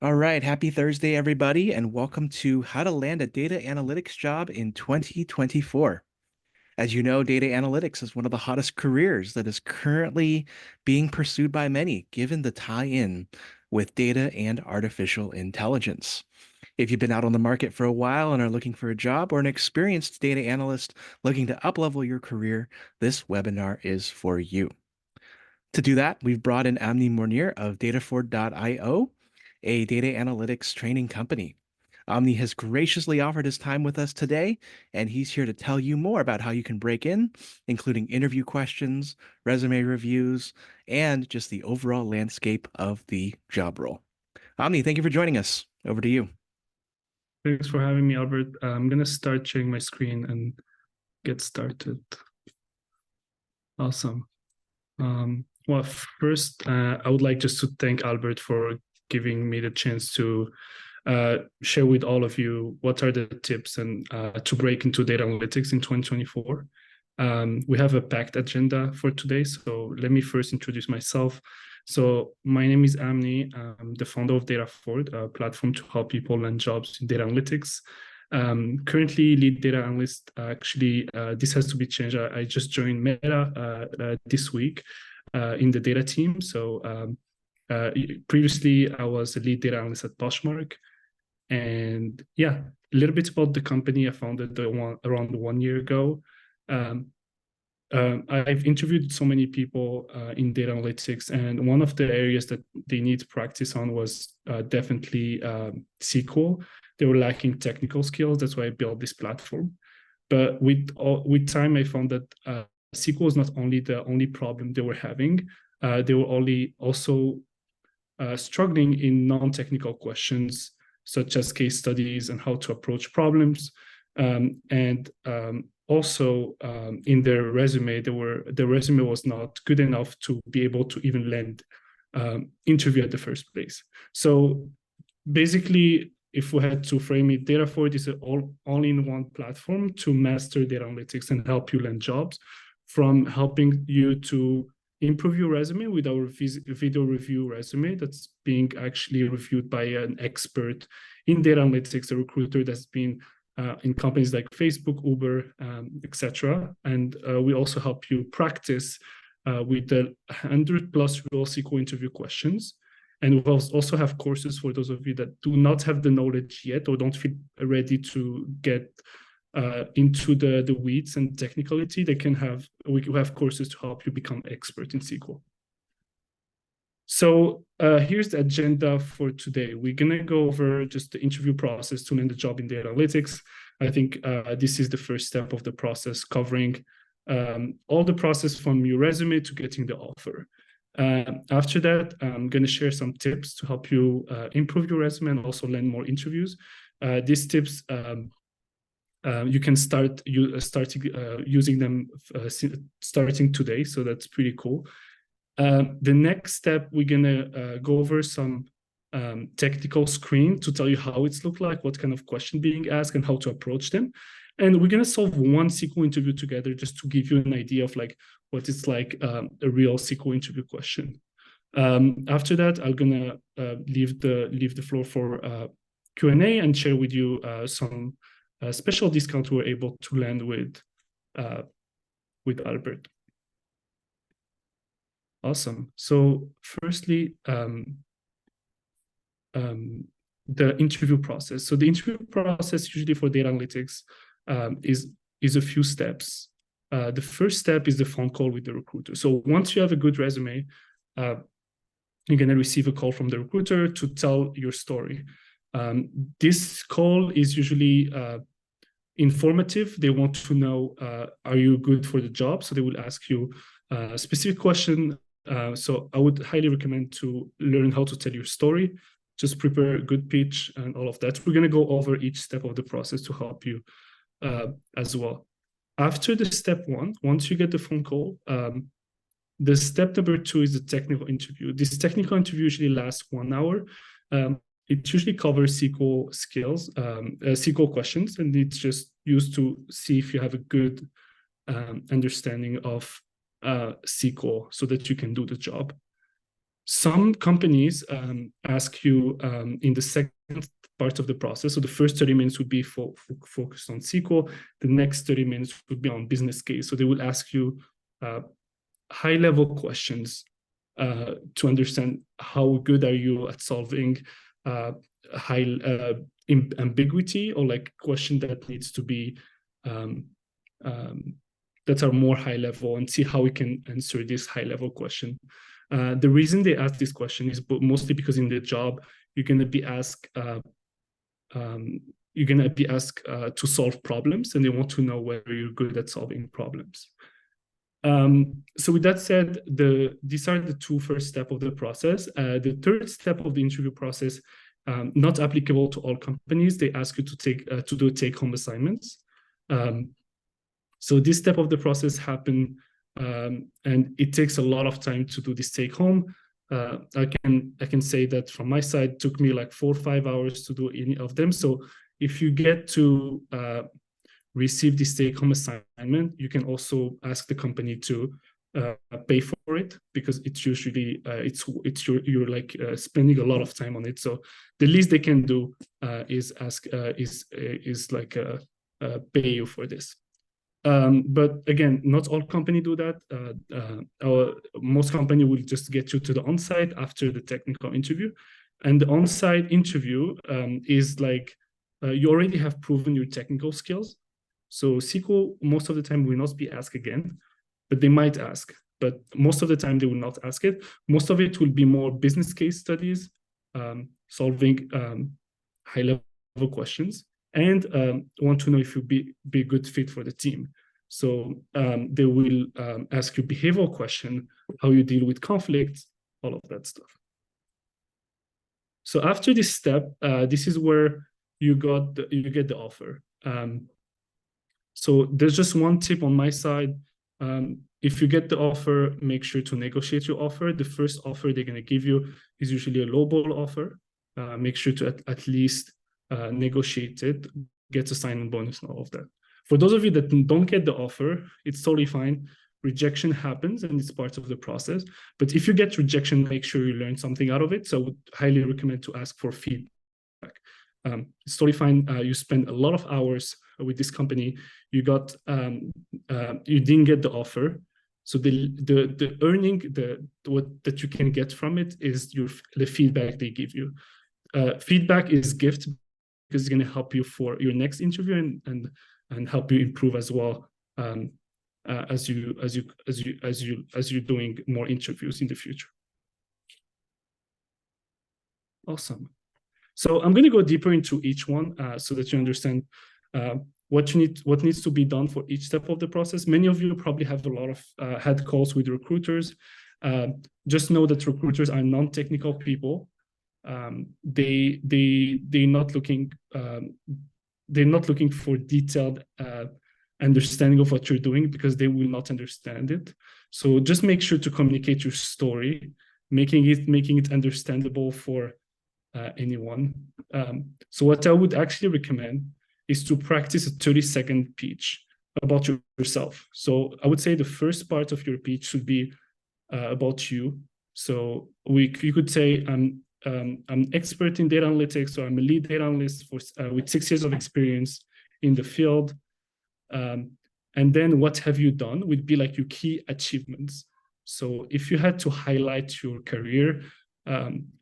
All right, happy Thursday, everybody, and welcome to How to Land a Data Analytics Job in 2024. As you know, data analytics is one of the hottest careers that is currently being pursued by many, given the tie-in with data and artificial intelligence. If you've been out on the market for a while and are looking for a job, or an experienced data analyst looking to uplevel your career, this webinar is for you. To do that, we've brought in Amni Mounir of Dataford.io, a data analytics training company. Omni has graciously offered his time with us today, and he's here to tell you more about how you can break in, including interview questions, resume reviews, and just the overall landscape of the job role. Omni, thank you for joining us. Over to you. Thanks for having me, Albert. I'm going to start sharing my screen and get started. Awesome. Well, first, I would like just to thank Albert for giving me the chance to share with all of you what are the tips and to break into data analytics in 2024. We have a packed agenda for today, so let me first introduce myself. So my name is Amni. I'm the founder of Dataford, a platform to help people land jobs in data analytics. Currently lead data analyst. Actually, this has to be changed. I just joined Meta this week in the data team. So previously I was a lead data analyst at Poshmark. And yeah, a little bit about the company. I founded around 1 year ago. I've interviewed so many people in data analytics, and one of the areas that they need practice on was definitely SQL. They were lacking technical skills. That's why I built this platform. But with time, I found that SQL is not only the only problem they were having. They were also struggling in non-technical questions, such as case studies and how to approach problems. Also in their resume, the resume was not good enough to be able to even land interview at the first place. So basically, if we had to frame it, Dataford is an all-in-one platform to master data analytics and help you land jobs, from helping you to improve your resume with our video review resume that's being actually reviewed by an expert in data analytics, a recruiter that's been in companies like Facebook, Uber, etc. And we also help you practice with the 100+ Real SQL interview questions. And we also have courses for those of you that do not have the knowledge yet or don't feel ready to get into the weeds and technicality. We have courses to help you become expert in SQL. So here's the agenda for today. We're going to go over just the interview process to land a job in data analytics. I think this is the first step of the process, covering all the process from your resume to getting the offer. After that, I'm going to share some tips to help you improve your resume and also land more interviews. These tips, you can start using them starting today, so that's pretty cool. The next step, we're going to go over some technical screen to tell you how it's look like, what kind of question being asked, and how to approach them. And we're going to solve one SQL interview together just to give you an idea of like what it's like a real SQL interview question. After that, I'm going to leave the floor for Q&A and share with you some special discounts we're able to land with Albert. Awesome. So firstly, the interview process. So the interview process usually for data analytics is a few steps. The first step is the phone call with the recruiter. So once you have a good resume, you're going to receive a call from the recruiter to tell your story. This call is usually informative. They want to know, are you good for the job? So they will ask you a specific question. So I would highly recommend to learn how to tell your story. Just prepare a good pitch and all of that. We're going to go over each step of the process to help you as well. After the step one, once you get the phone call, the step number 2 is the technical interview. This technical interview usually lasts 1 hour. It usually covers SQL skills, SQL questions, and it's just used to see if you have a good understanding of SQL so that you can do the job. Some companies ask you in the second part of the process. So the first 30 minutes would be focused on SQL. The next 30 minutes would be on business case. So they will ask you high-level questions to understand how good are you at solving high ambiguity, or like question that needs to be that are more high level, and see how we can answer this high level question. The reason they ask this question is mostly because in the job you're going to be asked to solve problems, and they want to know whether you're good at solving problems. So with that said, these are the two first steps of the process. The third step of the interview process, not applicable to all companies, they ask you to do take-home assignments. So this step of the process happen, and it takes a lot of time to do this take-home. I can say that from my side, it took me like 4 or 5 hours to do any of them. So if you get to receive this take-home assignment, you can also ask the company to pay for it, because it's usually you're like spending a lot of time on it. So the least they can do is pay you for this. But again, not all companies do that. Most companies will just get you to the on-site after the technical interview. And the on-site interview is like you already have proven your technical skills. So SQL, most of the time, will not be asked again, but they might ask. But most of the time, they will not ask it. Most of it will be more business case studies, solving high-level questions, and want to know if you'll be a good fit for the team. So they will ask you behavioral question, how you deal with conflicts, all of that stuff. So after this step, this is where you get the offer. So there's just one tip on my side. If you get the offer, make sure to negotiate your offer. The first offer they're going to give you is usually a lowball offer. Make sure to at least negotiate it, get a sign-on bonus and all of that. For those of you that don't get the offer, it's totally fine. Rejection happens and it's part of the process. But if you get rejection, make sure you learn something out of it. So I would highly recommend to ask for feedback. It's totally fine. You spend a lot of hours with this company. You didn't get the offer. So the earning that you can get from it is the feedback they give you. Feedback is gift, because it's going to help you for your next interview and help you improve as well as you're doing more interviews in the future. Awesome. So I'm going to go deeper into each one so that you understand what needs to be done for each step of the process. Many of you probably have a lot of had calls with recruiters. Just know that recruiters are non-technical people. They're not looking for detailed understanding of what you're doing, because they will not understand it. So just make sure to communicate your story, making it understandable for anyone. So what I would actually recommend is to practice a 30-second pitch about yourself. So I would say the first part of your pitch should be about you. So you could say, I'm expert in data analytics, or I'm a lead data analyst with 6 years of experience in the field. And then what have you done would be like your key achievements. So if you had to highlight your career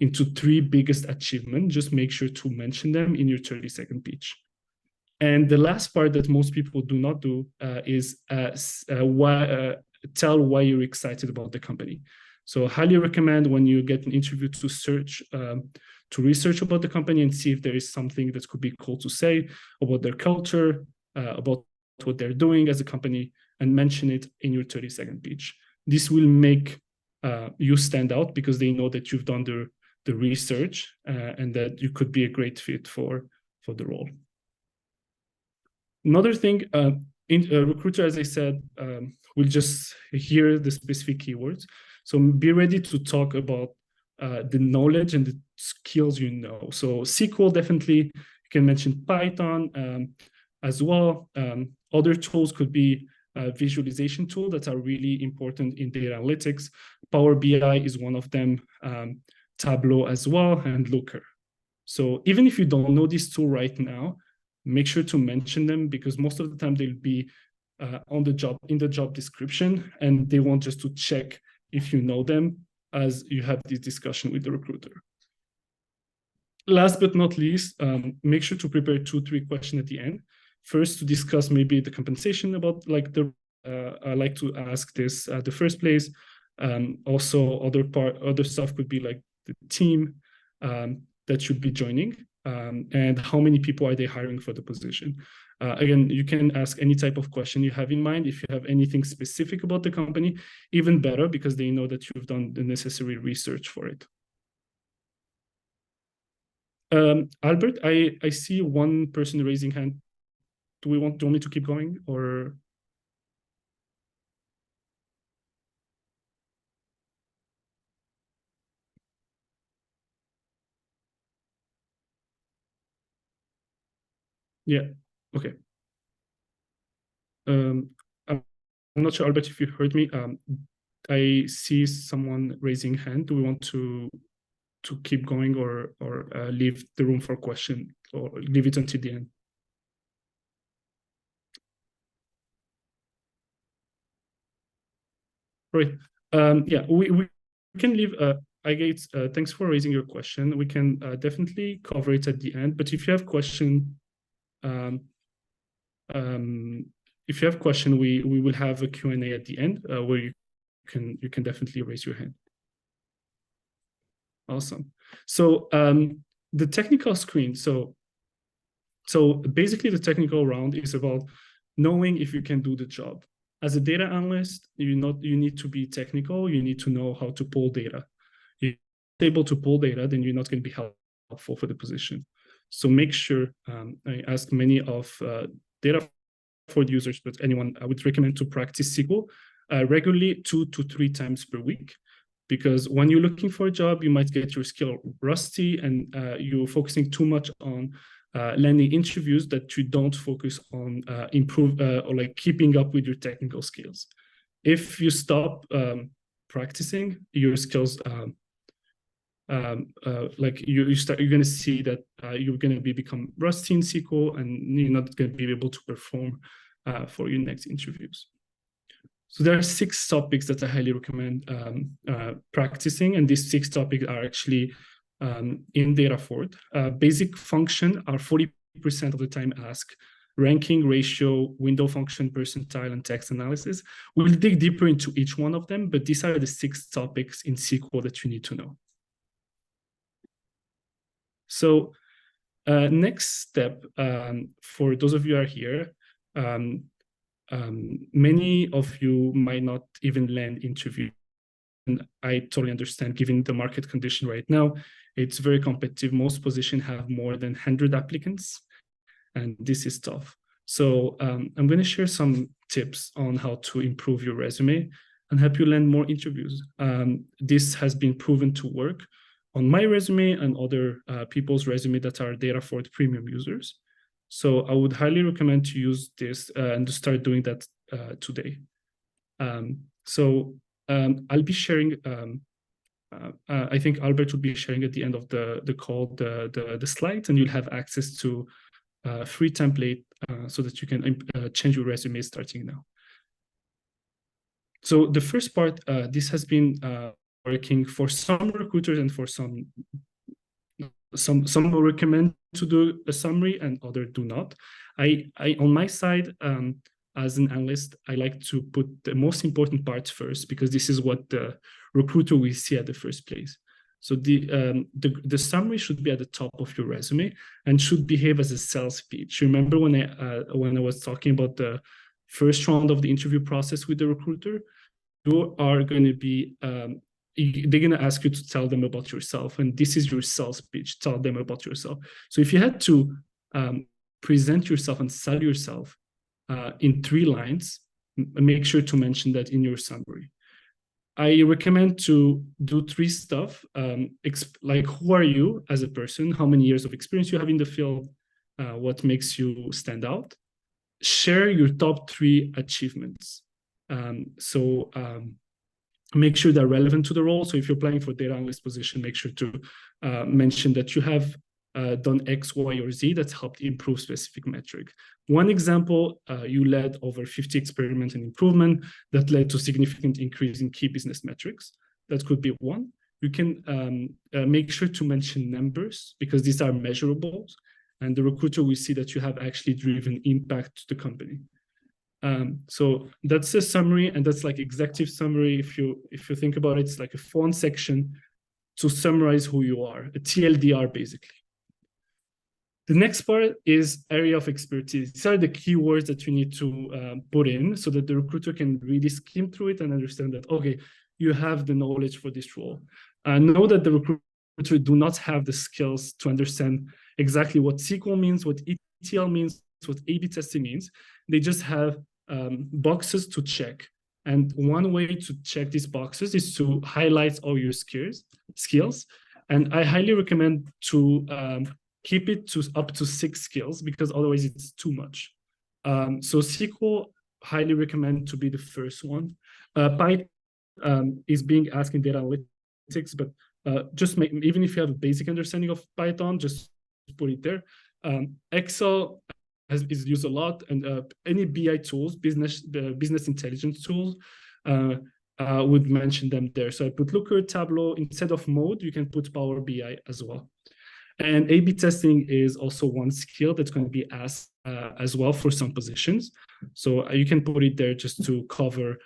into 3 biggest achievements, just make sure to mention them in your 30-second pitch. And the last part that most people do not do is tell why you're excited about the company. So highly recommend when you get an interview to research about the company and see if there is something that could be cool to say about their culture, about what they're doing as a company, and mention it in your 30-second pitch. This will make you stand out, because they know that you've done the research and that you could be a great fit for the role. Another thing, in a recruiter, as I said, will just hear the specific keywords. So be ready to talk about the knowledge and the skills you know. So SQL, definitely, you can mention Python as well. Other tools could be visualization tools that are really important in data analytics. Power BI is one of them, Tableau as well, and Looker. So even if you don't know these two right now, make sure to mention them, because most of the time they'll be on the job, in the job description, and they want just to check if you know them as you have this discussion with the recruiter. Last but not least, make sure to prepare 2-3 questions at the end. First, to discuss maybe the compensation about like the, I like to ask this at the first place. Also, other stuff could be like the team that should be joining, and how many people are they hiring for the position. Again, you can ask any type of question you have in mind. If you have anything specific about the company, even better, because they know that you've done the necessary research for it. Albert, I see one person raising hand. Do you want me to keep going, or? Yeah, okay. I'm not sure, Albert, if you heard me. I see someone raising hand. Do we want to keep going, or leave the room for question, or leave it until the end? Right. Yeah, we can leave. Agates, thanks for raising your question. We can definitely cover it at the end. But if you have question, um, if you have question, we will have a Q&A at the end where you can definitely raise your hand. Awesome. So the technical screen. So basically, the technical round is about knowing if you can do the job. As a data analyst, you need to be technical. You need to know how to pull data. If you're able to pull data, then you're not going to be helpful for the position. So make sure, I ask many of data for users, but anyone, I would recommend to practice SQL regularly 2 to 3 times per week. Because when you're looking for a job, you might get your skill rusty, and you're focusing too much on landing interviews that you don't focus on improve or like keeping up with your technical skills. If you stop practicing your skills, like you're going to see that you're going to become rusty in SQL, and you're not going to be able to perform for your next interviews. So there are 6 topics that I highly recommend practicing, and these 6 topics are actually in Datafort. Basic function are 40% of the time asked. Ranking, ratio, window function, percentile, and text analysis. We'll dig deeper into each one of them, but these are the 6 topics in SQL that you need to know. So next step, for those of you who are here, many of you might not even land interview. And I totally understand, given the market condition right now, it's very competitive. Most positions have more than 100 applicants, and this is tough. So I'm going to share some tips on how to improve your resume and help you land more interviews. This has been proven to work on my resume and other people's resume that are Datafort premium users. So I would highly recommend to use this and to start doing that today. I'll be sharing, I think Albert will be sharing at the end of the call the slides, and you'll have access to a free template so that you can change your resume starting now. So the first part, this has been working for some recruiters, and for some will recommend to do a summary and others do not. I on my side, as an analyst, I like to put the most important parts first, because this is what the recruiter will see at the first place. So the summary should be at the top of your resume and should behave as a sales pitch. Remember when I was talking about the first round of the interview process with the recruiter, you are going to be they're going to ask you to tell them about yourself, and this is your sales pitch. Tell them about yourself. So if you had to present yourself and sell yourself in 3 lines, make sure to mention that in your summary. I recommend to do 3 stuff, like who are you as a person, how many years of experience you have in the field, what makes you stand out. Share your top 3 achievements. make sure they're relevant to the role. So if you're applying for data analyst position, make sure to mention that you have done X, Y, or Z that's helped improve specific metric. One example, you led over 50 experiments and improvement that led to significant increase in key business metrics. That could be one. You can make sure to mention numbers because these are measurables, and the recruiter will see that you have actually driven impact to the company. So that's a summary, and that's like executive summary. If you think about it, it's like a font section to summarize who you are, a TLDR basically. The next part is area of expertise. These are the keywords that you need to put in so that the recruiter can really skim through it and understand that, okay, you have the knowledge for this role. Know that the recruiter do not have the skills to understand exactly what SQL means, what ETL means, what A/B testing means. They just have boxes to check. And one way to check these boxes is to highlight all your skills. And I highly recommend to keep it to up to 6 skills because otherwise it's too much. So SQL, highly recommend to be the first one. Python is being asked in data analytics, but just even if you have a basic understanding of Python, just put it there. Excel is used a lot, and any BI tools, business intelligence tools, would mention them there. So I put Looker, Tableau. Instead of Mode, you can put Power BI as well. And A/B testing is also one skill that's going to be asked as well for some positions. So you can put it there just to cover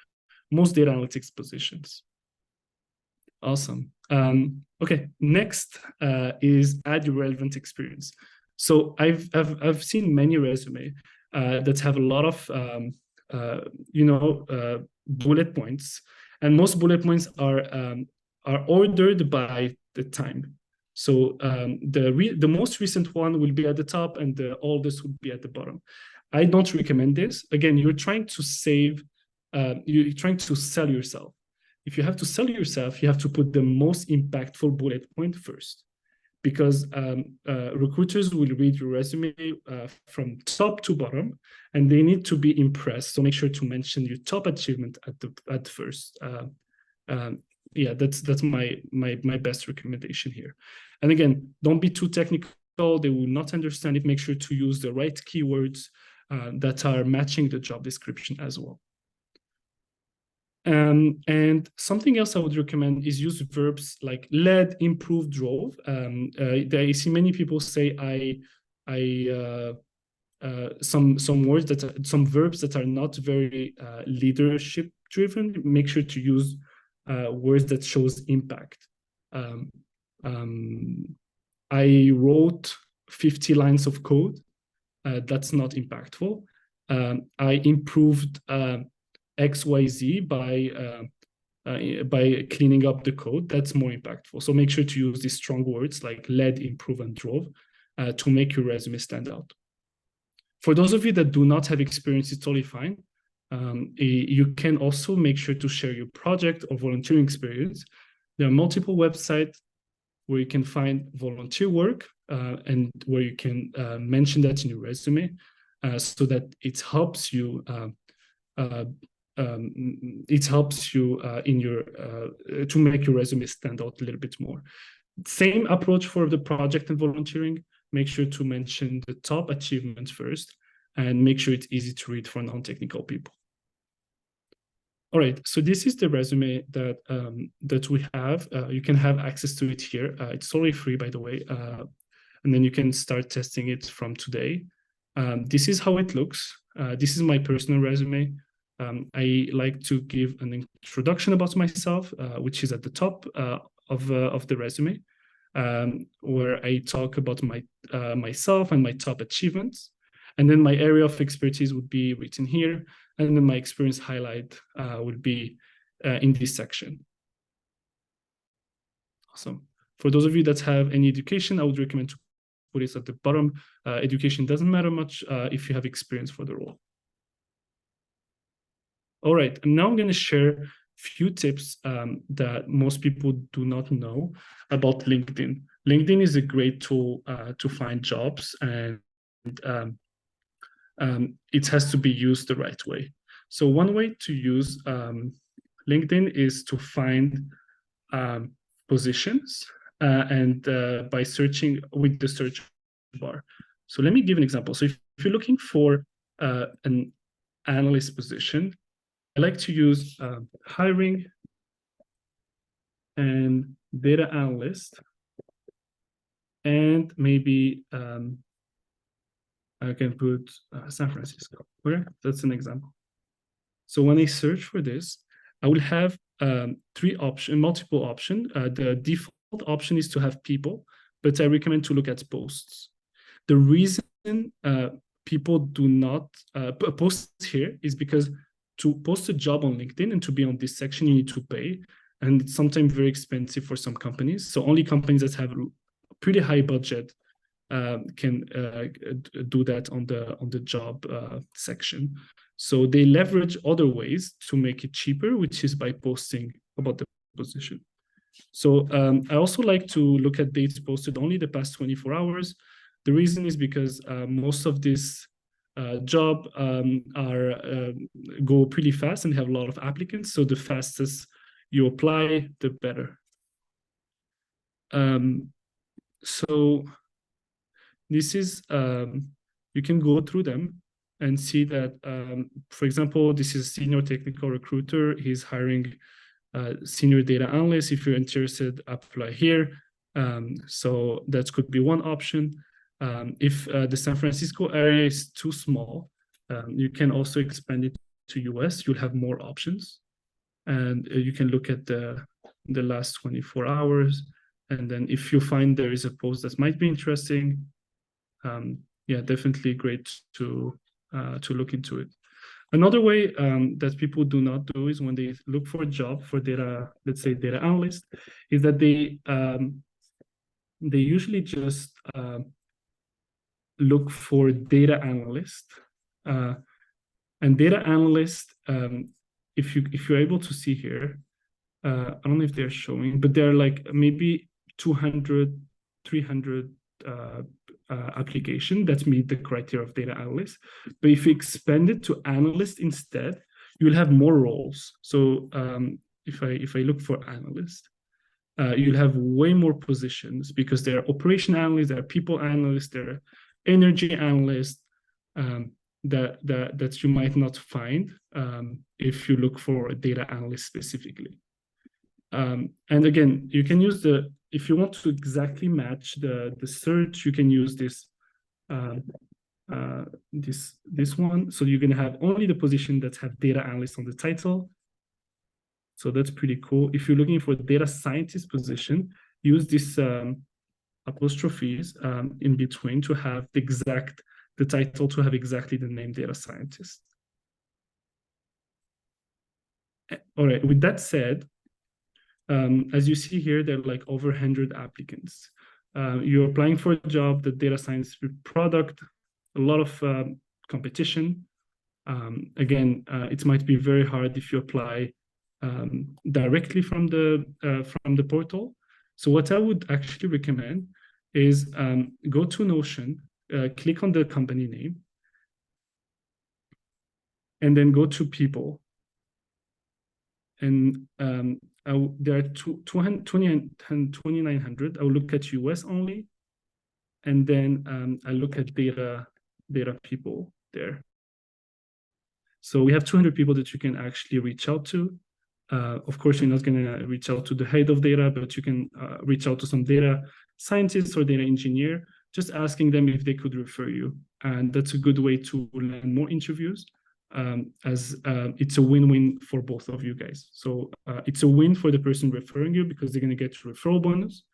most data analytics positions. Awesome. Okay, next is add your relevant experience. So I've seen many resumes that have a lot of bullet points, and most bullet points are ordered by the time. So the most recent one will be at the top, and the oldest would be at the bottom. I don't recommend this. Again, you're trying to sell yourself. If you have to sell yourself, you have to put the most impactful bullet point first, because recruiters will read your resume from top to bottom, and they need to be impressed. So make sure to mention your top achievement at first. Yeah, that's my best recommendation here. And again, don't be too technical. They will not understand it. Make sure to use the right keywords that are matching the job description as well. And something else I would recommend is use verbs like led, improved, drove. I see many people say some words some verbs that are not very leadership driven. Make sure to use words that shows impact. I wrote 50 lines of code. That's not impactful. I improved XYZ by cleaning up the code. That's more impactful. So make sure to use these strong words like led, improve, and drove to make your resume stand out. For those of you that do not have experience, it's totally fine. You can also make sure to share your project or volunteering experience. There are multiple websites where you can find volunteer work and where you can mention that in your resume so that it helps you in your to make your resume stand out a little bit more. Same approach for the project and volunteering. Make sure to mention the top achievements first and make sure it's easy to read for non-technical people. All right, so this is the resume that that we have. You can have access to it here. It's totally free, by the way, and then you can start testing it from today. This is how it looks. This is my personal resume. I like to give an introduction about myself, which is at the top of the resume, where I talk about myself and my top achievements. And then my area of expertise would be written here. And then my experience highlight would be in this section. Awesome. For those of you that have any education, I would recommend to put it at the bottom. Education doesn't matter much if you have experience for the role. All right, and now I'm going to share a few tips that most people do not know about LinkedIn. LinkedIn is a great tool to find jobs, and it has to be used the right way. So one way to use LinkedIn is to find positions and by searching with the search bar. So let me give an example. So if you're looking for an analyst position, I like to use hiring and data analyst, and maybe I can put San Francisco. Okay, that's an example. So when I search for this, I will have multiple option. The default option is to have people, but I recommend to look at posts. The reason people do not post here is because to post a job on LinkedIn and to be on this section, you need to pay. And it's sometimes very expensive for some companies. So only companies that have a pretty high budget can do that on the job section. So they leverage other ways to make it cheaper, which is by posting about the position. So I also like to look at dates posted only the past 24 hours. The reason is because most of this job go pretty fast and have a lot of applicants. So the fastest you apply, the better. So this is, you can go through them and see that, for example, this is senior technical recruiter. He's hiring senior data analyst. If you're interested, apply here. So that could be one option. If the San Francisco area is too small, you can also expand it to US. You'll have more options. And you can look at the last 24 hours. And then if you find there is a post that might be interesting, yeah, definitely great to look into it. Another way that people do not do is when they look for a job for data, let's say data analyst, is that they usually just look for data analyst, and data analyst. If you're able to see here, I don't know if they're showing, but they're like maybe 200, 300 application that meet the criteria of data analyst. But if you expand it to analyst instead, you'll have more roles. So if I look for analyst, you'll have way more positions because there are operation analysts, there are people analysts, there are energy analysts that you might not find if you look for a data analyst specifically. And again, you can use if you want to exactly match the search, you can use this this one. So you're gonna have only the position that have data analyst on the title. So that's pretty cool. If you're looking for data scientist position, use this apostrophes in between to have the title to have exactly the name data scientist. All right, with that said, as you see here, there are like over 100 applicants. You're applying for a job, the data science product, a lot of competition. Again, it might be very hard if you apply directly from the portal. So what I would actually recommend is go to Notion, click on the company name, and then go to people. And there are 2,900. I will look at US only, and then I look at data people there. So we have 200 people that you can actually reach out to. Of course, you're not going to reach out to the head of data, but you can reach out to some data scientist or data engineer, just asking them if they could refer you. And that's a good way to land more interviews, as it's a win-win for both of you guys. So it's a win for the person referring you because they're going to get a referral bonus,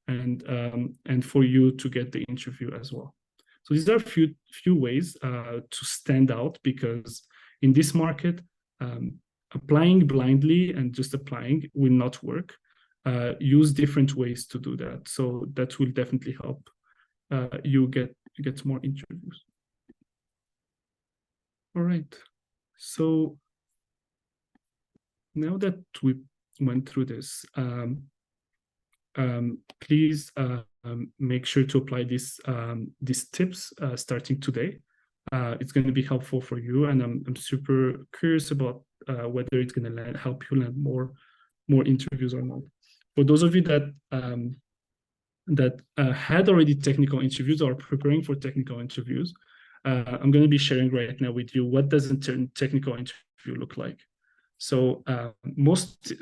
and for you to get the interview as well. So these are a few ways to stand out, because in this market, applying blindly and just applying will not work. Use different ways to do that. So that will definitely help you get more interviews. All right. So now that we went through this, please make sure to apply these tips starting today. It's going to be helpful for you, and I'm super curious about whether it's going to help you land more interviews or not. For those of you that had already technical interviews or are preparing for technical interviews, I'm going to be sharing right now with you what does a technical interview look like. So most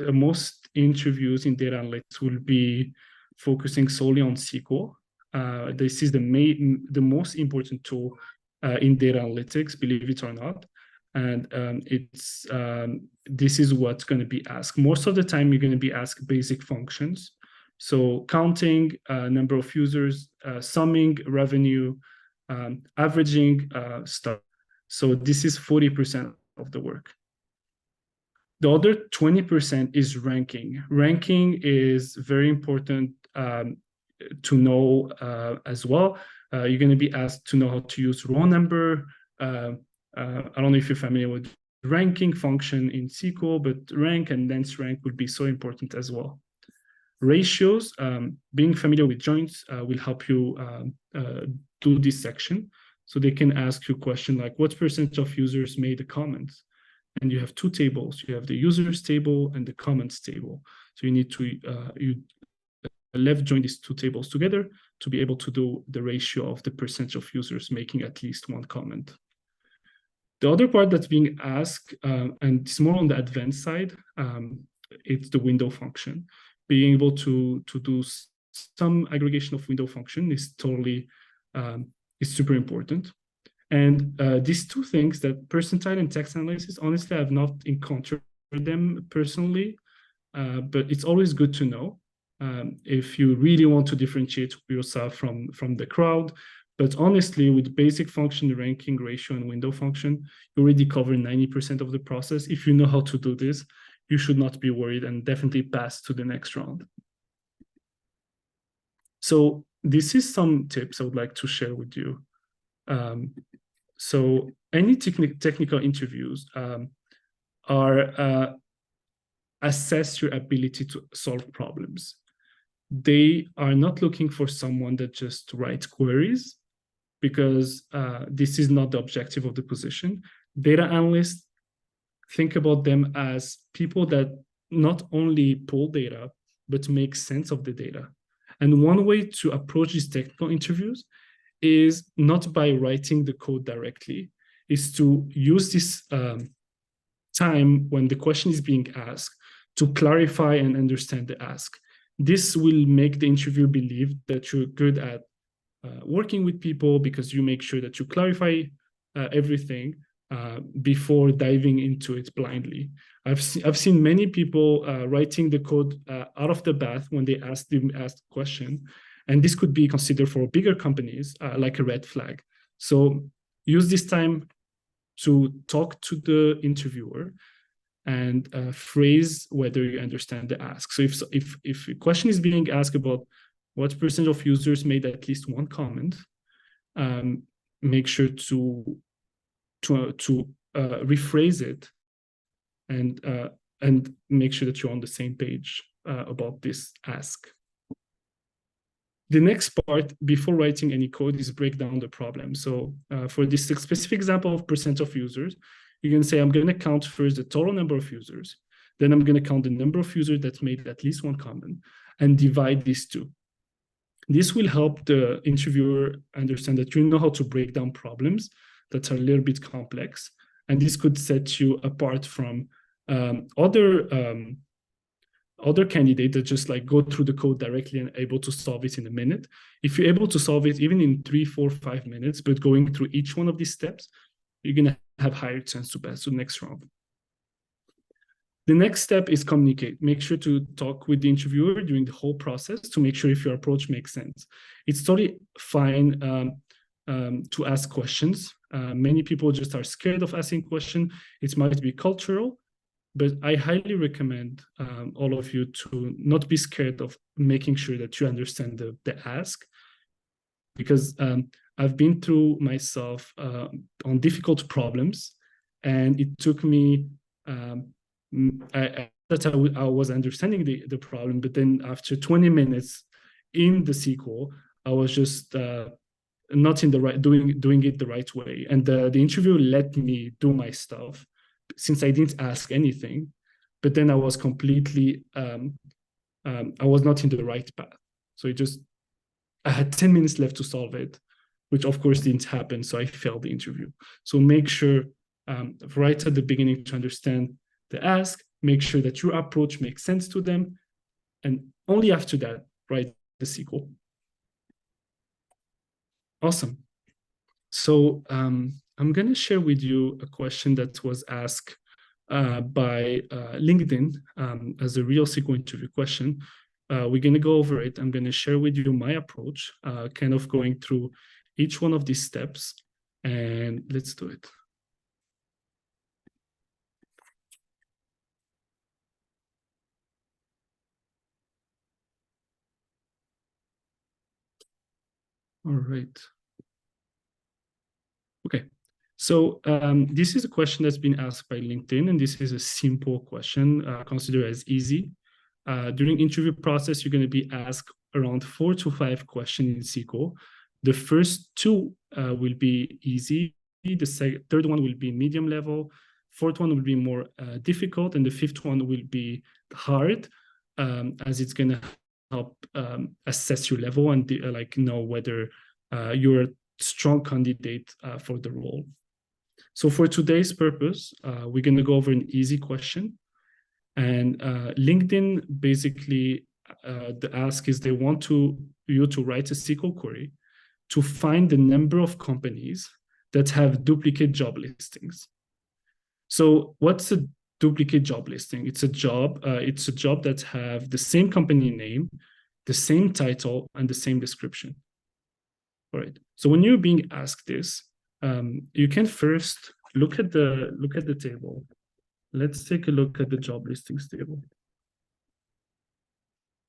interviews in data analytics will be focusing solely on SQL. This is the most important tool in data analytics, believe it or not. And this is what's going to be asked. Most of the time, you're going to be asked basic functions. So counting number of users, summing revenue, averaging stuff. So this is 40% of the work. The other 20% is ranking. Ranking is very important to know as well. You're going to be asked to know how to use row number. I don't know if you're familiar with ranking function in SQL, but rank and length rank would be so important as well. Ratios, being familiar with joins will help you do this section. So they can ask you a question like, what percent of users made a comment? And you have two tables. You have the users table and the comments table. So you need to left join these two tables together to be able to do the ratio of the percentage of users making at least one comment. The other part that's being asked, and it's more on the advanced side, it's the window function. Being able to do some aggregation of window function is totally is super important. And these two things, that percentile and text analysis, honestly, I've not encountered them personally, but it's always good to know if you really want to differentiate yourself from the crowd. But honestly, with basic function, ranking, ratio, and window function, you already cover 90% of the process. If you know how to do this, you should not be worried and definitely pass to the next round. So this is some tips I would like to share with you. So any technical interviews are assess your ability to solve problems. They are not looking for someone that just writes queries, because this is not the objective of the position. Data analysts, think about them as people that not only pull data, but make sense of the data. And one way to approach these technical interviews is not by writing the code directly, is to use this time when the question is being asked to clarify and understand the ask. This will make the interviewer believe that you're good at working with people, because you make sure that you clarify everything before diving into it blindly. I've seen many people writing the code out of the bat when they ask the question, and this could be considered for bigger companies like a red flag. So use this time to talk to the interviewer and phrase whether you understand the ask. So if a question is being asked about what percent of users made at least one comment, make sure to rephrase it and make sure that you're on the same page about this ask. The next part before writing any code is break down the problem. So for this specific example of percent of users, you can say, I'm going to count first the total number of users. Then I'm going to count the number of users that made at least one comment and divide these two. This will help the interviewer understand that you know how to break down problems that are a little bit complex. And this could set you apart from other candidates that just like go through the code directly and able to solve it in a minute. If you're able to solve it even in 3, 4, 5 minutes, but going through each one of these steps, you're going to have higher chance to pass to the next round. The next step is communicate. Make sure to talk with the interviewer during the whole process to make sure if your approach makes sense. It's totally fine to ask questions. Many people just are scared of asking questions. It might be cultural, but I highly recommend all of you to not be scared of making sure that you understand the ask, because I've been through myself on difficult problems, and it took me I was understanding the problem, but then after 20 minutes in the SQL, I was just not in the right doing it the right way, and the interview let me do my stuff since I didn't ask anything, but then I was completely, I was not in the right path. So I had 10 minutes left to solve it, which of course didn't happen. So I failed the interview. So make sure right at the beginning to understand the ask, make sure that your approach makes sense to them. And only after that, write the SQL. Awesome. So I'm going to share with you a question that was asked by LinkedIn as a real SQL interview question. We're going to go over it. I'm going to share with you my approach, kind of going through each one of these steps. And let's do it. All right. Okay. So this is a question that's been asked by LinkedIn, and this is a simple question, considered as easy. During interview process, you're going to be asked around 4 to 5 questions in SQL. The first 2 will be easy. The third one will be medium level. Fourth one will be more difficult, and the fifth one will be hard, as it's going to help assess your level and like know whether you're a strong candidate for the role. So for today's purpose, we're going to go over an easy question. And LinkedIn, basically, the ask is they want you to write a SQL query to find the number of companies that have duplicate job listings. So what's a duplicate job listing? It's a job that have the same company name, the same title, and the same description. All right. So when you're being asked this, you can first look at the table. Let's take a look at the job listings table.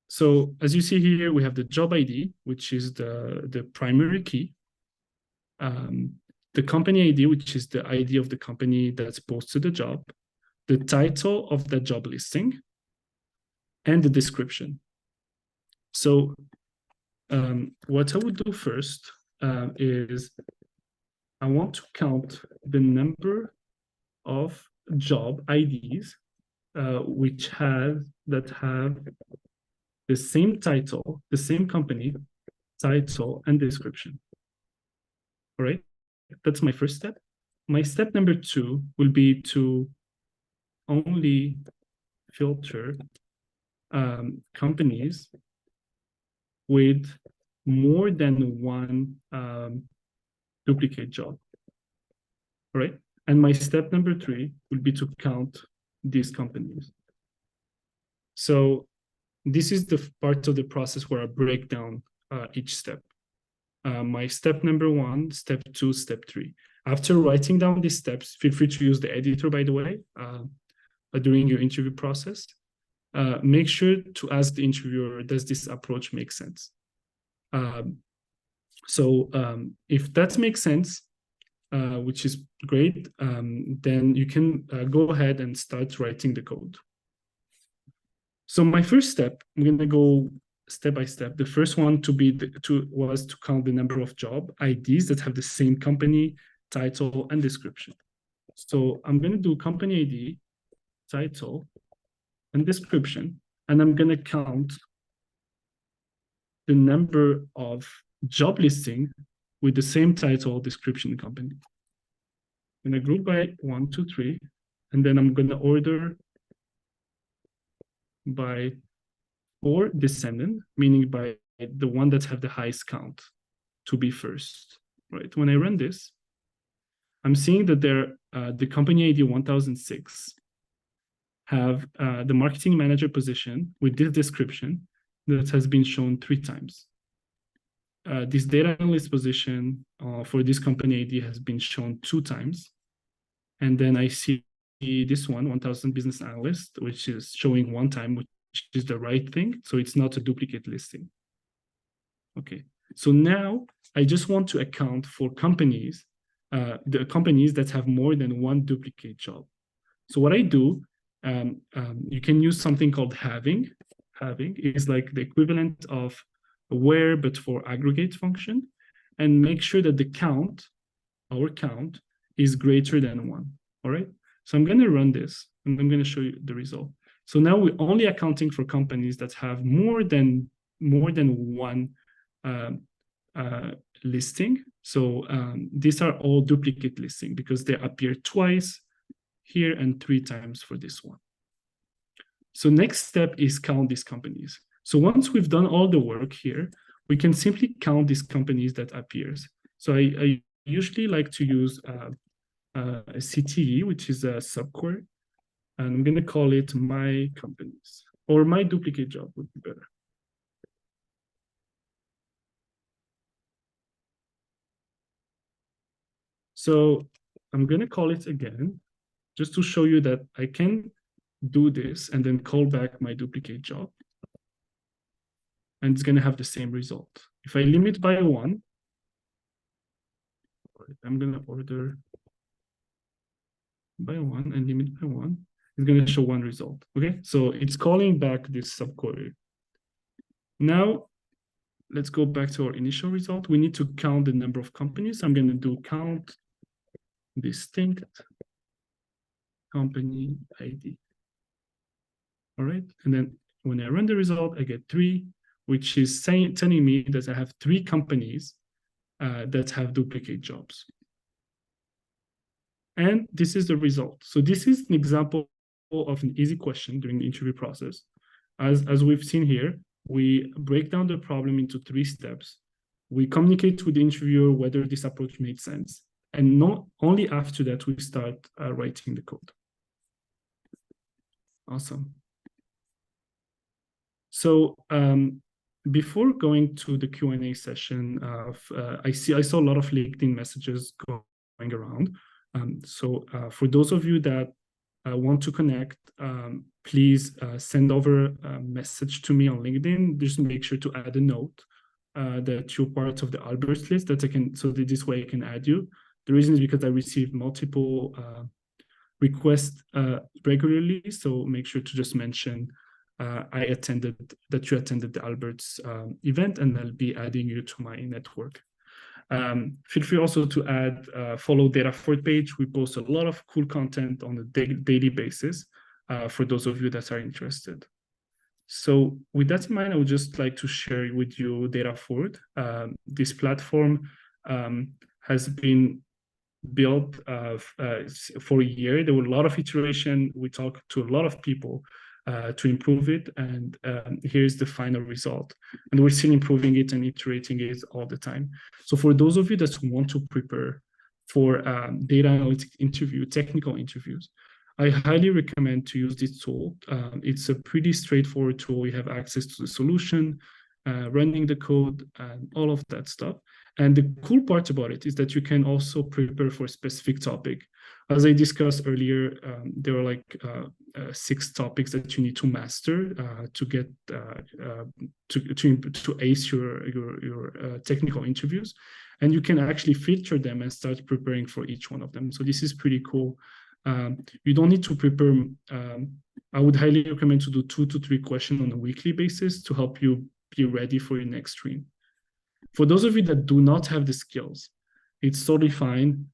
So as you see here, we have the job ID, which is the primary key. The company ID, which is the ID of the company that's posted the job, the title of the job listing, and the description. So what I would do first is I want to count the number of job IDs that have the same title, the same company, title, and description. All right, that's my first step. My step number 2 will be to only filter companies with more than one duplicate job. All right, and my step number 3 will be to count these companies. So this is the part of the process where I break down each step. My step number 1, step 2, step 3. After writing down these steps, feel free to use the editor, by the way, during your interview process. Make sure to ask the interviewer, does this approach make sense? So if that makes sense, which is great, then you can go ahead and start writing the code. So my first step, I'm going to go step by step. The first one was to count the number of job IDs that have the same company, title, and description. So I'm going to do company ID, title, and description, and I'm going to count the number of job listing with the same title, description, and company. I'm going to group by 1, 2, 3, and then I'm going to order by or descendant, meaning by the one that have the highest count to be first, right? When I run this, I'm seeing that the company ID 1006 have the marketing manager position with this description that has been shown 3 times. This data analyst position for this company ID has been shown 2 times. And then I see this one, 1000 business analyst, which is showing 1 time, which is the right thing. So it's not a duplicate listing. Okay, so now I just want to account for companies, the companies that have more than 1 duplicate job. So what I do, you can use something called having. Having is like the equivalent of where, but for aggregate function, and make sure that the count, our count, is greater than 1. All right. So I'm going to run this, and I'm going to show you the result. So now we're only accounting for companies that have more than one listing. So these are all duplicate listing because they appear twice here and 3 times for this one. So next step is count these companies. So once we've done all the work here, we can simply count these companies that appears. So I usually like to use a CTE, which is a subquery, and I'm going to call it my companies, or my duplicate job would be better. So I'm going to call it again, just to show you that I can do this and then call back my duplicate job. And it's going to have the same result. If I limit by 1, I'm going to order by 1 and limit by 1. It's going to show 1 result. Okay, so it's calling back this subquery. Now, let's go back to our initial result. We need to count the number of companies. I'm going to do count distinct company ID. All right, and then when I run the result, I get 3, which is telling me that I have 3 companies that have duplicate jobs. And this is the result. So this is an example of an easy question during the interview process. As we've seen here, we break down the problem into 3 steps. We communicate with the interviewer whether this approach made sense. And not only after that, we start writing the code. Awesome. So before going to the Q&A session, I saw a lot of LinkedIn messages going around. So for those of you that want to connect, please send over a message to me on LinkedIn. Just make sure to add a note that you're part of the Alberts list, that I can, so that this way I can add you. The reason is because I receive multiple requests regularly, so make sure to just mention that you attended the Alberts event, and I'll be adding you to my network. Feel free also to add follow Datafort page. We post a lot of cool content on a daily basis for those of you that are interested. So with that in mind, I would just like to share with you Datafort. This platform has been built for a year. There were a lot of iteration. We talked to a lot of people to improve it, and here's the final result. And we're still improving it and iterating it all the time. So for those of you that want to prepare for data analytics interview, technical interviews, I highly recommend to use this tool. It's a pretty straightforward tool. You have access to the solution, running the code, and all of that stuff. And the cool part about it is that you can also prepare for a specific topic. As I discussed earlier, there are like 6 topics that you need to master to get to ace your technical interviews, and you can actually filter them and start preparing for each one of them. So this is pretty cool. You don't need to prepare. I would highly recommend to do 2 to 3 questions on a weekly basis to help you be ready for your next stream. For those of you that do not have the skills, it's totally fine.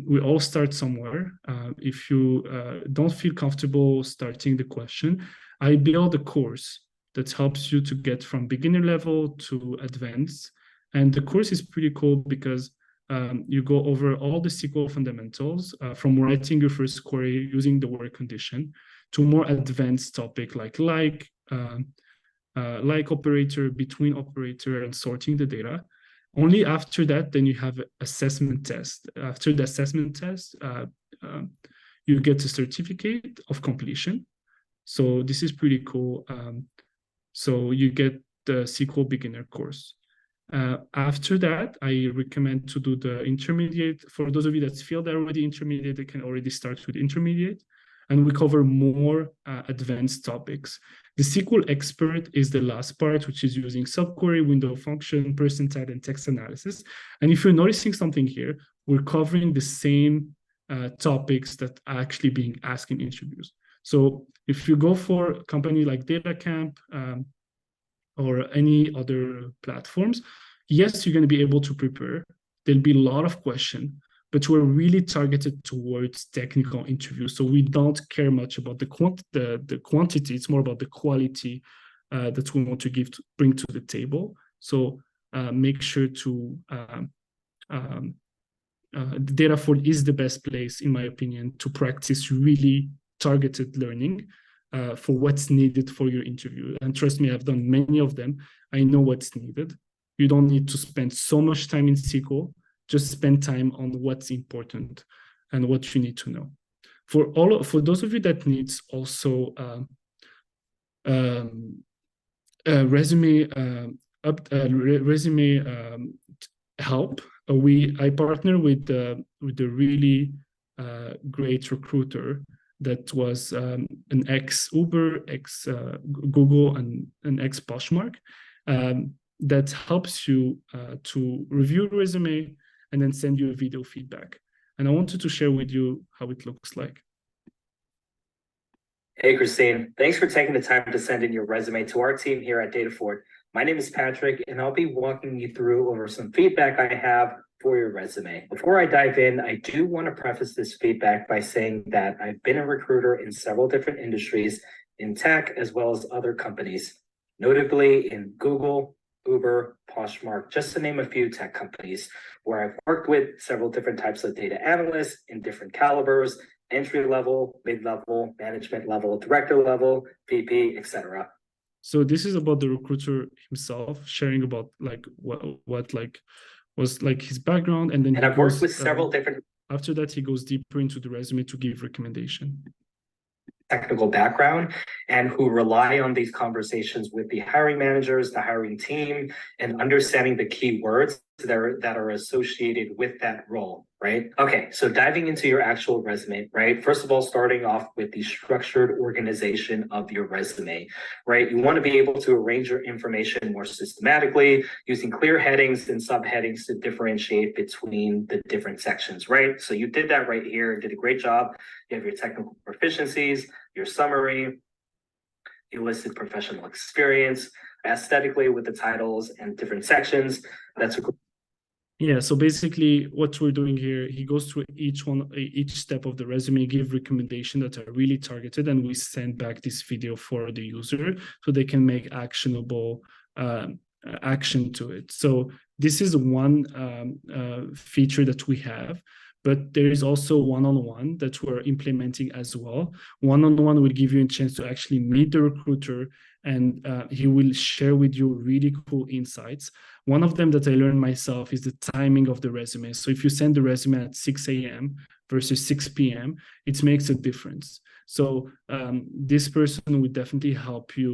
We all start somewhere. If you don't feel comfortable starting the question, I build a course that helps you to get from beginner level to advanced. And the course is pretty cool because you go over all the SQL fundamentals from writing your first query using the word condition to more advanced topic like operator, between operator, and sorting the data. Only after that, then you have assessment test. After the assessment test, you get a certificate of completion. So this is pretty cool. So you get the SQL beginner course. After that, I recommend to do the intermediate. For those of you that feel they're already intermediate, they can already start with intermediate. And we cover more advanced topics. The SQL expert is the last part, which is using subquery, window function, percentile, and text analysis. And if you're noticing something here, we're covering the same topics that are actually being asked in interviews. So if you go for a company like DataCamp or any other platforms, yes, you're going to be able to prepare. There'll be a lot of questions, but we're really targeted towards technical interviews. So we don't care much about the quantity. It's more about the quality that we want to bring to the table. So make sure to Dataford is the best place, in my opinion, to practice really targeted learning for what's needed for your interview. And trust me, I've done many of them. I know what's needed. You don't need to spend so much time in SQL. Just spend time on what's important and what you need to know. For those of you that needs also resume help, I partner with the really great recruiter that was an ex Uber, ex Google, and an ex Poshmark, that helps you to review your resume and then send you a video feedback. And I wanted to share with you how it looks like. Hey, Christine. Thanks for taking the time to send in your resume to our team here at Dataford. My name is Patrick, and I'll be walking you through over some feedback I have for your resume. Before I dive in, I do want to preface this feedback by saying that I've been a recruiter in several different industries in tech as well as other companies, notably in Google, Uber, Poshmark, just to name a few tech companies, where I've worked with several different types of data analysts in different calibers, entry level, mid-level, management level, director level, VP, etc. So this is about the recruiter himself sharing about like what like was like his background, and then I've worked with several different. After that, he goes deeper into the resume to give recommendation. Technical background and who rely on these conversations with the hiring managers, the hiring team, and understanding the key words that are associated with that role, right? Okay, so diving into your actual resume, right? First of all, starting off with the structured organization of your resume, right? You want to be able to arrange your information more systematically using clear headings and subheadings to differentiate between the different sections, right? So you did that right here, did a great job. You have your technical proficiencies, your summary, you listed professional experience, aesthetically with the titles and different sections. That's a Yeah, so basically what we're doing here, he goes through each step of the resume, give recommendations that are really targeted, and we send back this video for the user so they can make actionable action to it. So this is one feature that we have, but there is also one-on-one that we're implementing as well. One-on-one will give you a chance to actually meet the recruiter, and he will share with you really cool insights. One of them that I learned myself is the timing of the resume. So if you send the resume at 6 a.m. versus 6 p.m., it makes a difference. So this person will definitely help you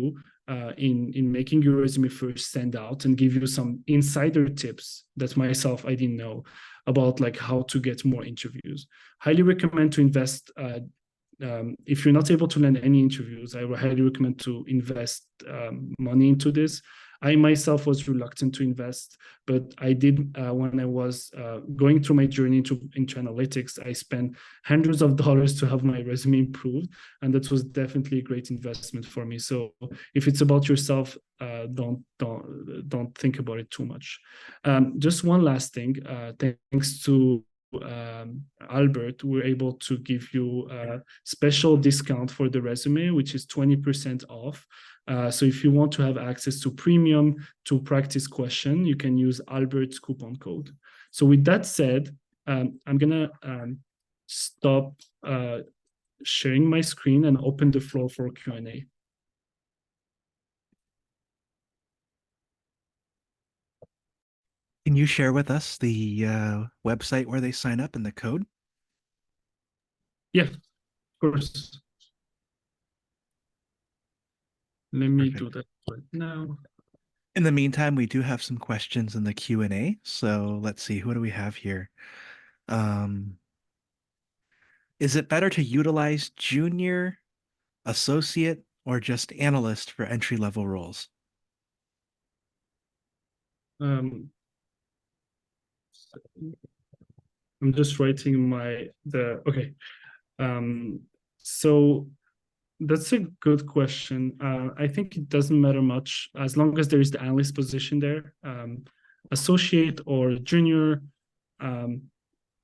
in making your resume first stand out and give you some insider tips that myself I didn't know about, like how to get more interviews. Highly recommend to invest. If you're not able to land any interviews, I would highly recommend to invest money into this. I myself was reluctant to invest, but I did when I was going through my journey into analytics. I spent hundreds of dollars to have my resume improved, and that was definitely a great investment for me. So if it's about yourself, don't think about it too much. Just one last thing. Thanks to Albert, we're able to give you a special discount for the resume, which is 20% off. So if you want to have access to premium to practice question, you can use Albert's coupon code. So with that said, I'm gonna stop sharing my screen and open the floor for Q&A. Can you share with us the website where they sign up and the code? Yeah, of course. Let me Perfect. do that right now. In the meantime, we do have some questions in the Q&A. So let's see, who do we have here? Is it better to utilize junior, associate, or just analyst for entry-level roles? I'm just writing okay. So that's a good question. I think it doesn't matter much as long as there is the analyst position there. Associate or junior,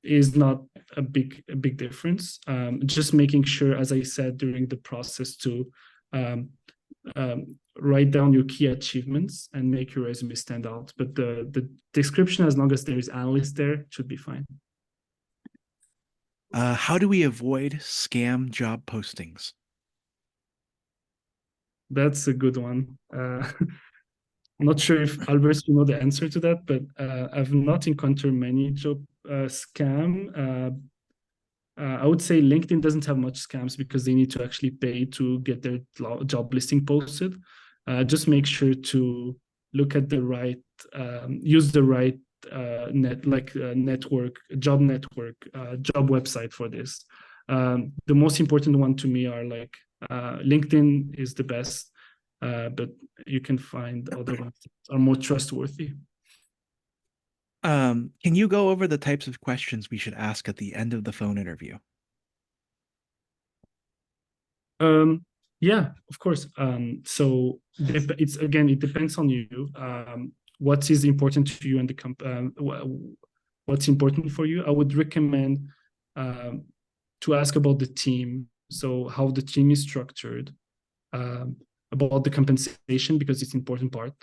is not a big difference. Just making sure, as I said during the process, to write down your key achievements and make your resume stand out. But the description, as long as there is analyst there, should be fine. How do we avoid scam job postings? That's a good one. I'm not sure if Albert, you know the answer to that, but I've not encountered many job scam. I would say LinkedIn doesn't have much scams because they need to actually pay to get their job listing posted. Just make sure to look at the right, use the right network, job network, job website for this. The most important one to me are like LinkedIn is the best, but you can find other ones that are more trustworthy. Can you go over the types of questions we should ask at the end of the phone interview? Yeah, of course. So it's again, it depends on you. What is important to you and the what's important for you? I would recommend to ask about the team. So how the team is structured, about the compensation because it's an important part,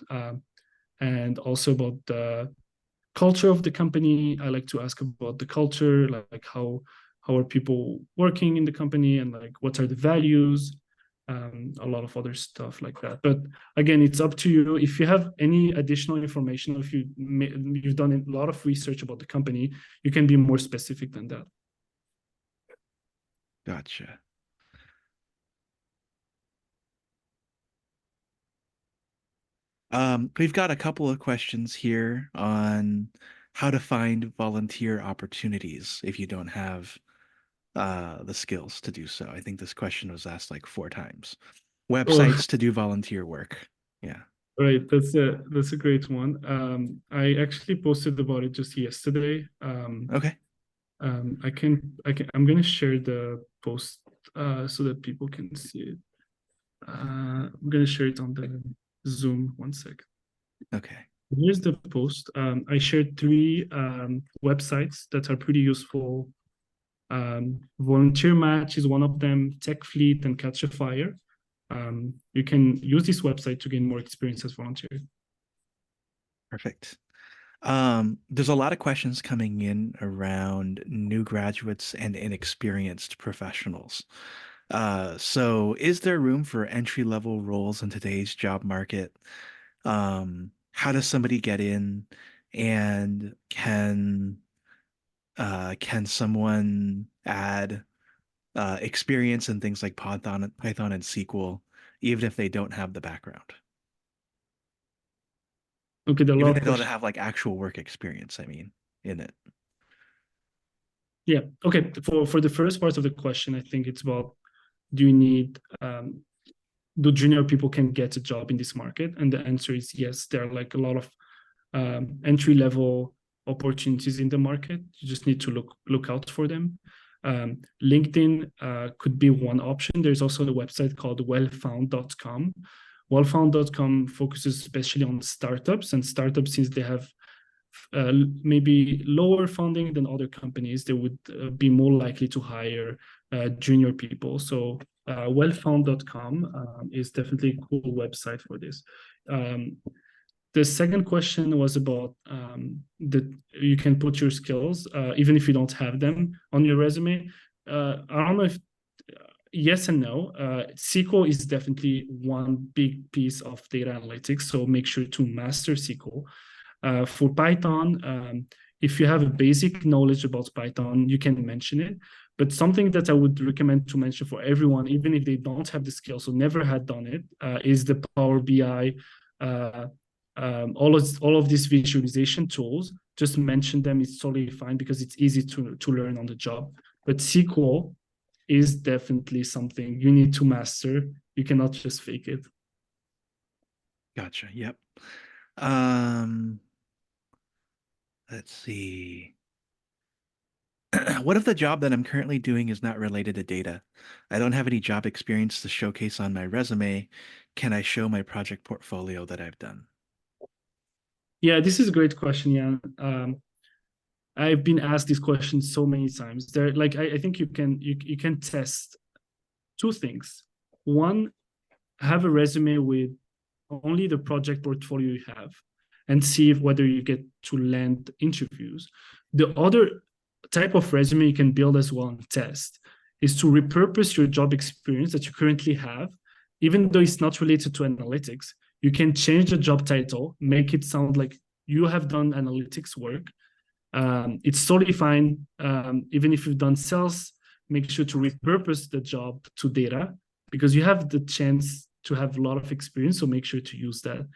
and also about the culture of the company. I like to ask about the culture, like how are people working in the company and like what are the values, a lot of other stuff like that. But again, it's up to you. If you have any additional information, if you've done a lot of research about the company, you can be more specific than that. Gotcha. We've got a couple of questions here on how to find volunteer opportunities if you don't have the skills to do so. I think this question was asked like 4 times. Oh, Websites to do volunteer work. Yeah. right. That's a great one. I actually posted about it just yesterday. Okay. I'm gonna share the post so that people can see it. I'm gonna share it on the Zoom. One sec. Okay. Here's the post. I shared 3 websites that are pretty useful. Volunteer Match is one of them, Tech Fleet and Catch a Fire. You can use this website to gain more experience as volunteer. Perfect. There's a lot of questions coming in around new graduates and inexperienced professionals. So is there room for entry-level roles in today's job market? How does somebody get in? And can someone add experience in things like Python and SQL, even if they don't have the background? Okay, there are a Even lot if of they don't questions. have like actual work experience, I mean, in it. Yeah. Okay. For the first part of the question, I think it's about do you need do junior people can get a job in this market? And the answer is yes. There are like a lot of entry level opportunities in the market. You just need to look out for them. LinkedIn could be one option. There's also the website called wellfound.com. Wellfound.com focuses especially on startups, and startups, since they have maybe lower funding than other companies, they would be more likely to hire junior people. So wellfound.com is definitely a cool website for this. The second question was about that you can put your skills, even if you don't have them on your resume. I don't know if yes and no. SQL is definitely one big piece of data analytics, so make sure to master SQL. For Python, if you have a basic knowledge about Python, you can mention it. But something that I would recommend to mention for everyone, even if they don't have the skills or never had done it, is the Power BI. All of these visualization tools, just mention them. It's totally fine because it's easy to learn on the job. But SQL is definitely something you need to master. You cannot just fake it. Gotcha. Yep. Um, let's see. What if the job that I'm currently doing is not related to data? I don't have any job experience to showcase on my resume. Can I show my project portfolio that I've done? Yeah, this is a great question, Jan. I've been asked this question so many times. There, like, I think you can test two things. One, have a resume with only the project portfolio you have, and see if whether you get to land interviews. The other type of resume you can build as well and test is to repurpose your job experience that you currently have, even though it's not related to analytics. You can change the job title, make it sound like you have done analytics work. It's totally fine. Even if you've done sales, make sure to repurpose the job to data, because you have the chance to have a lot of experience. So make sure to use that.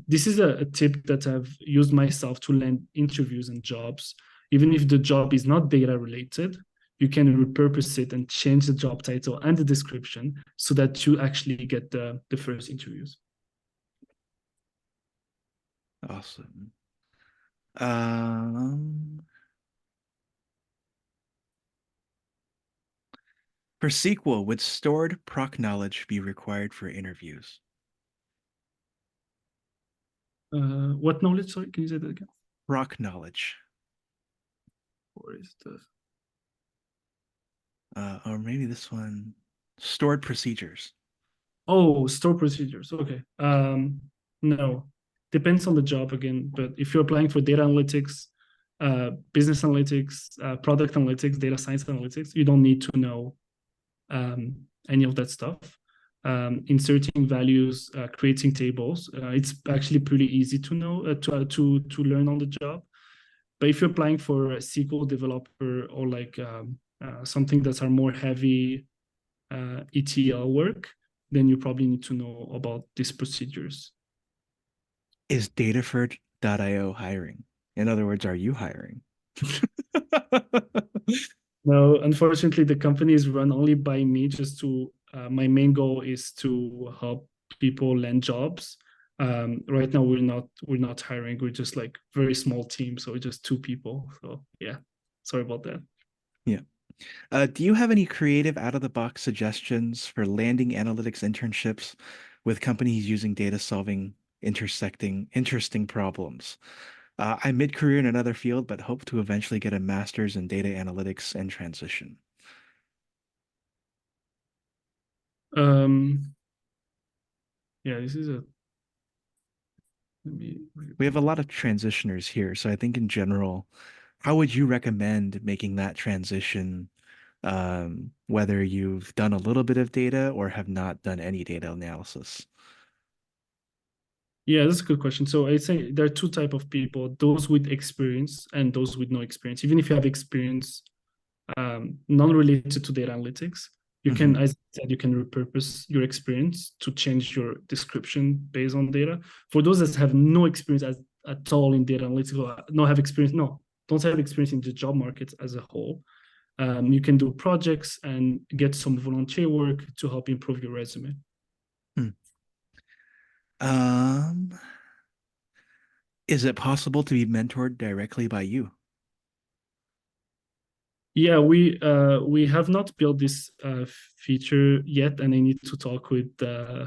This is a tip that I've used myself to land interviews and jobs. Even if the job is not data related, you can repurpose it and change the job title and the description so that you actually get the first interviews. Awesome. For SQL, would stored proc knowledge be required for interviews? What knowledge? Sorry, can you say that again? Proc knowledge. Or is the Or maybe this one, stored procedures. Oh, store procedures. Okay. No, depends on the job again. But if you're applying for data analytics, business analytics, product analytics, data science analytics, you don't need to know any of that stuff. Inserting values, creating tables, it's actually pretty easy to know to learn on the job. But if you're applying for a SQL developer or like something that are more heavy ETL work, then you probably need to know about these procedures. Is Dataford.io hiring? In other words, are you hiring? No, unfortunately, the company is run only by me. Just to my main goal is to help people land jobs. Right now, we're not hiring. We're just like very small team, so we're just two people. So yeah, sorry about that. Yeah. Do you have any creative out-of-the-box suggestions for landing analytics internships with companies using data solving intersecting interesting problems? I'm mid-career in another field, but hope to eventually get a master's in data analytics and transition. Um, yeah, this is a. Let me. We have a lot of transitioners here, so I think in general, how would you recommend making that transition, whether you've done a little bit of data or have not done any data analysis? Yeah, that's a good question. So I'd say there are two type of people: those with experience and those with no experience. Even if you have experience, non-related to data analytics, you can, Mhm. as I said, you can repurpose your experience to change your description based on data. For those that have no experience at all in data analytics, or don't have experience in the job market as a whole, you can do projects and get some volunteer work to help improve your resume. Hmm. Um, is it possible to be mentored directly by you? Yeah, we have not built this feature yet, and I need to talk uh,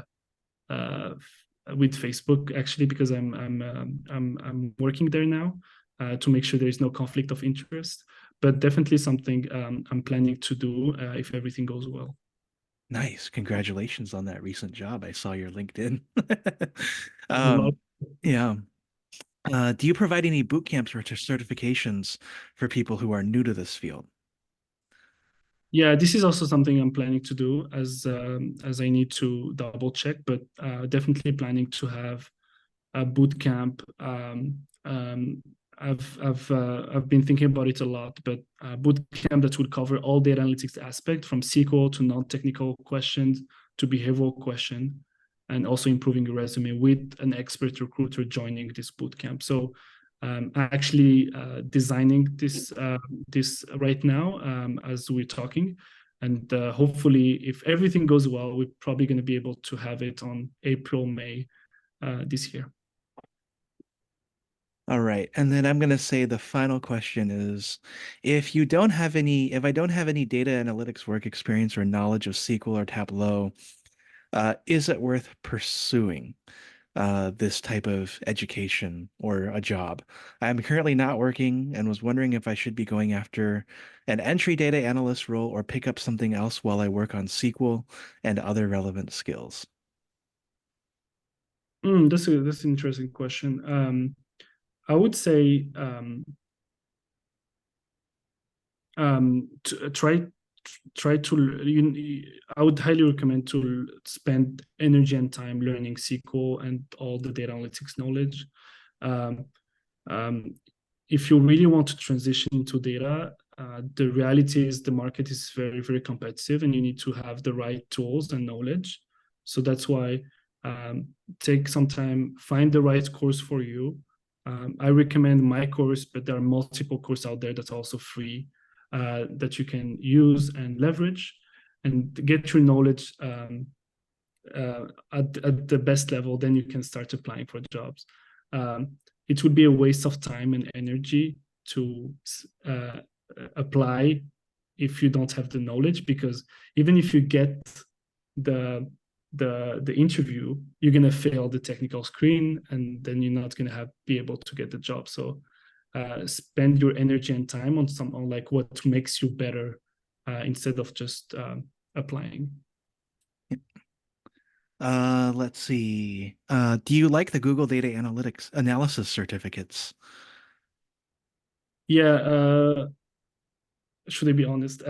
with Facebook actually, because I'm working there now to make sure there is no conflict of interest. But definitely something I'm planning to do if everything goes well. Nice. Congratulations on that recent job. I saw your LinkedIn. A lot. Yeah. Do you provide any boot camps or certifications for people who are new to this field? Yeah, this is also something I'm planning to do as I need to double check, but definitely planning to have a boot camp. I've been thinking about it a lot, but boot camp that would cover all data analytics aspect from SQL to non-technical questions to behavioral question, and also improving your resume with an expert recruiter joining this boot camp. So actually designing this right now as we're talking, and hopefully, if everything goes well, we're probably going to be able to have it on April, May this year. All right. And then I'm going to say the final question is, if I don't have any data analytics work experience or knowledge of SQL or Tableau, is it worth pursuing? this type of education or a job. I'm currently not working and was wondering if I should be going after an entry data analyst role or pick up something else while I work on SQL and other relevant skills. That's an interesting question. I would say try to I would highly recommend to spend energy and time learning SQL and all the data analytics knowledge. Um, um, if you really want to transition into data, the reality is the market is very, very competitive and you need to have the right tools and knowledge. So that's why um, take some time, find the right course for you. I recommend my course, but there are multiple courses out there that's also free that you can use and leverage and get your knowledge at the best level. Then you can start applying for jobs. It would be a waste of time and energy to apply if you don't have the knowledge, because even if you get the the interview, you're gonna fail the technical screen, and then you're not gonna be able to get the job. So spend your energy and time on like what makes you better instead of just applying. Let's see. Do you like the Google Data Analytics Analysis certificates? Yeah, should I be honest?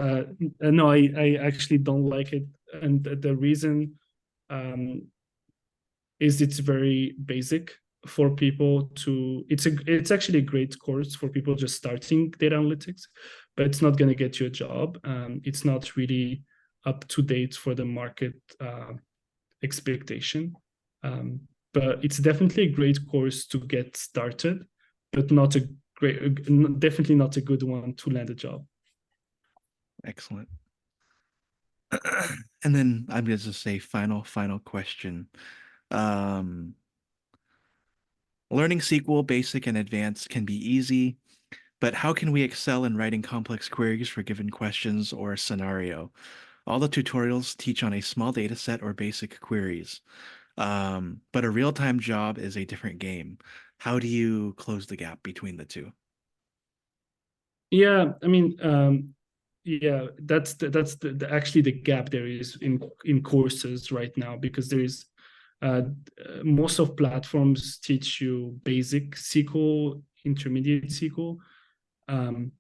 No, I actually don't like it, and the reason um, is it's very basic for people to. It's actually a great course for people just starting data analytics, but it's not going to get you a job. It's not really up to date for the market expectation. Um, but it's definitely a great course to get started, but not a definitely not a good one to land a job. Excellent. And then I'm going to say final question. Um, Learning SQL basic and advanced can be easy, but how can we excel in writing complex queries for given questions or a scenario? All the tutorials teach on a small data set or basic queries. But a real-time job is a different game. How do you close the gap between the two? Yeah, I mean, yeah, actually the gap there is in courses right now, because there is most of platforms teach you basic SQL, intermediate SQL. Um,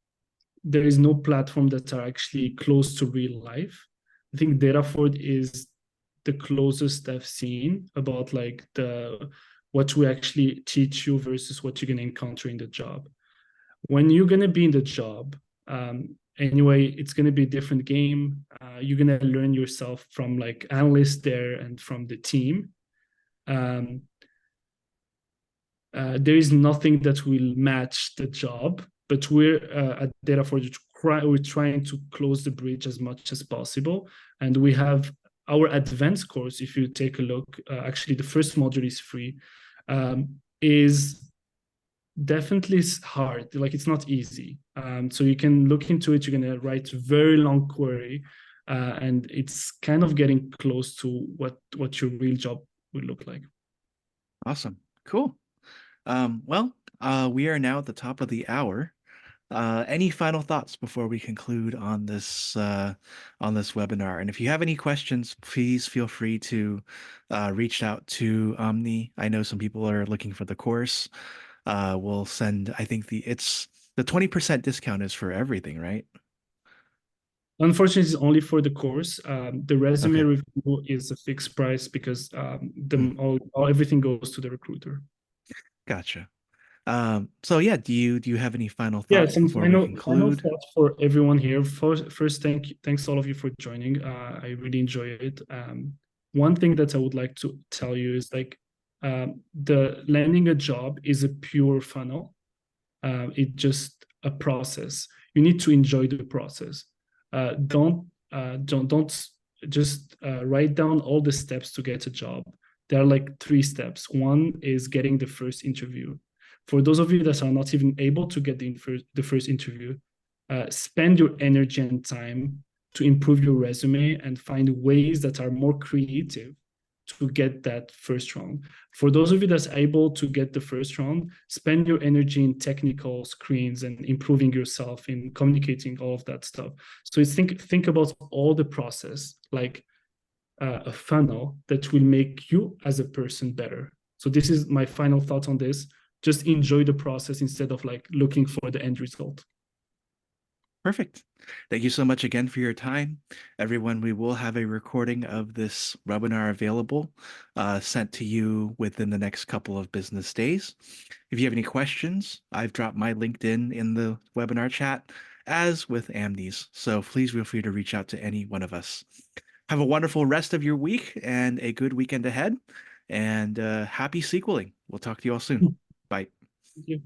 there is no platform that are actually close to real life. I think Dataford is the closest I've seen about like the what we actually teach you versus what you're gonna encounter in the job. When you're gonna be in the job, anyway, it's gonna be a different game. You're gonna learn yourself from like analysts there and from the team. Um, there is nothing that will match the job, but we're at Data4, we're trying to close the bridge as much as possible. And we have our advanced course. If you take a look, actually the first module is free, is definitely hard. Like it's not easy. So you can look into it. You're going to write a very long query, and it's kind of getting close to what your real job would look like. Awesome. Cool. We are now at the top of the hour. Any final thoughts before we conclude on this webinar? And if you have any questions, please feel free to reach out to Omni. I know some people are looking for the course. We'll send, I think it's the 20% discount is for everything, right? Unfortunately, it's only for the course. The resume Okay. review is a fixed price because everything goes to the recruiter. Gotcha. So yeah, do you have any final Yeah, thoughts some before we final conclude? thoughts for everyone here. First, thanks all of you for joining. I really enjoy it. One thing that I would like to tell you is like the landing a job is a pure funnel. It's just a process. You need to enjoy the process. Don't just write down all the steps to get a job. There are like 3 steps. One is getting the first interview. For those of you that are not even able to get the first interview, spend your energy and time to improve your resume and find ways that are more creative to get that first round. For those of you that's able to get the first round, spend your energy in technical screens and improving yourself in communicating, all of that stuff. So it's think about all the process like a funnel that will make you as a person better. So this is my final thought on this. Just enjoy the process instead of like looking for the end result. Perfect. Thank you so much again for your time. Everyone, we will have a recording of this webinar available, sent to you within the next couple of business days. If you have any questions, I've dropped my LinkedIn in the webinar chat, as with Amni's. So please feel free to reach out to any one of us. Have a wonderful rest of your week and a good weekend ahead. And happy SQLing. We'll talk to you all soon. Bye. Thank you.